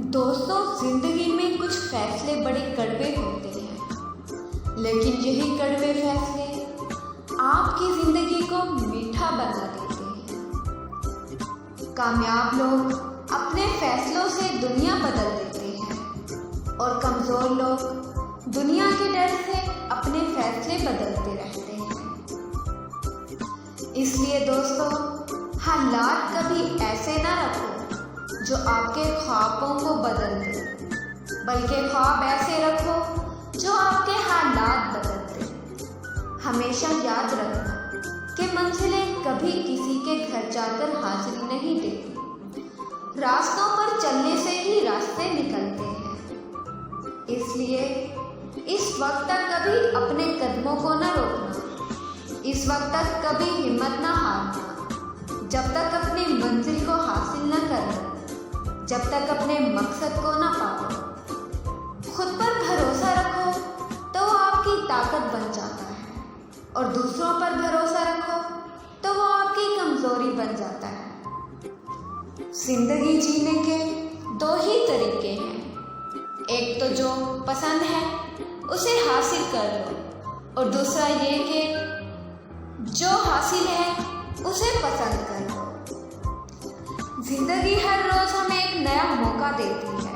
दोस्तों, जिंदगी में कुछ फैसले बड़े कड़वे होते हैं, लेकिन यही कड़वे फैसले आपकी जिंदगी को मीठा बना देते हैं। कामयाब लोग अपने फैसलों से दुनिया बदल देते हैं और कमजोर लोग दुनिया के डर से अपने फैसले बदलते रहते हैं। इसलिए दोस्तों, हालात कभी ऐसे ना रखो जो आपके ख्वाबों को बदल दे, बल्कि ख्वाब ऐसे रखो जो आपके हालात बदल दे। हमेशा याद रखना कि मंजिलें कभी किसी के घर जाकर हाजिरी नहीं देती, रास्तों पर चलने से ही रास्ते निकलते हैं। इसलिए इस वक्त तक कभी अपने कदमों को न रोकना, इस वक्त तक कभी हिम्मत न हारना, जब तक अपनी मंजिल को हासिल न करना, जब तक अपने मकसद को ना पाओ। खुद पर भरोसा रखो तो वो आपकी ताकत बन जाता है, और दूसरों पर भरोसा रखो तो वो आपकी कमजोरी बन जाता है। जिंदगी जीने के दो ही तरीके हैं, एक तो जो पसंद है उसे हासिल कर लो, और दूसरा ये कि जो हासिल है उसे पसंद कर लो। जिंदगी हर रोज हमें एक नया मौका देती है,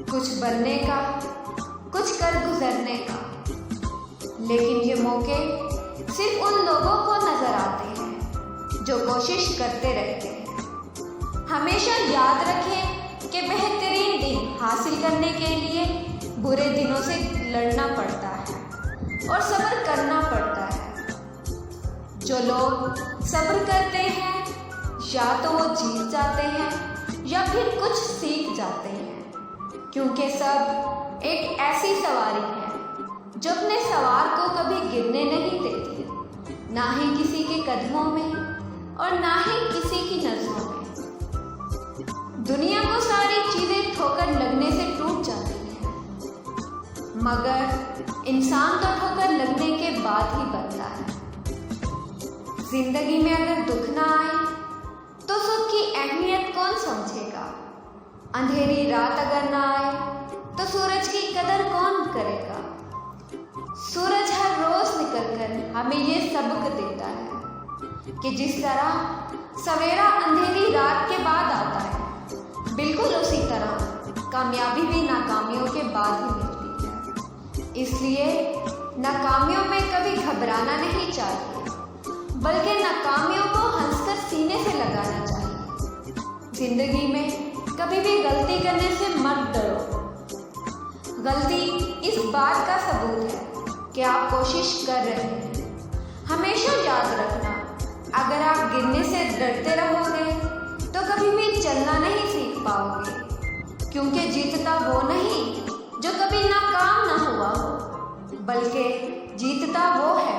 कुछ बनने का, कुछ कर गुजरने का, लेकिन ये मौके सिर्फ उन लोगों को नजर आते हैं जो कोशिश करते रहते हैं। हमेशा याद रखें कि बेहतरीन दिन हासिल करने के लिए बुरे दिनों से लड़ना पड़ता है और सब्र करना पड़ता है। जो लोग सब्र करते हैं या तो वो जीत जाते हैं या फिर कुछ सीख जाते हैं, क्योंकि सब एक ऐसी सवारी है जो अपने सवार को कभी गिरने नहीं देती, ना ही किसी के कदमों में और ना ही किसी की नजरों में। दुनिया को सारी चीजें ठोकर लगने से टूट जाती हैं, मगर इंसान तो ठोकर लगने के बाद ही बनता है। जिंदगी में अगर दुख ना आए तो सुख की अहमियत कौन समझेगा? अंधेरी रात अगर ना आए तो सूरज की कदर कौन करेगा? सूरज हर रोज निकलकर हमें ये सबक देता है कि जिस तरह सवेरा अंधेरी रात के बाद आता है, बिल्कुल उसी तरह कामयाबी भी नाकामियों के बाद ही मिलती है। इसलिए नाकामियों में कभी घबराना नहीं चाहिए, बल्कि नाकामियों को हंसकर सीने से लगाना चाहिए। जिंदगी में कभी भी गलती करने से मत डरो। गलती इस बात का सबूत है कि आप कोशिश कर रहे हैं। हमेशा याद रखना, अगर आप गिरने से डरते रहोगे तो कभी भी चलना नहीं सीख पाओगे, क्योंकि जीतता वो नहीं जो कभी नाकाम ना हुआ हो, बल्कि जीतता वो है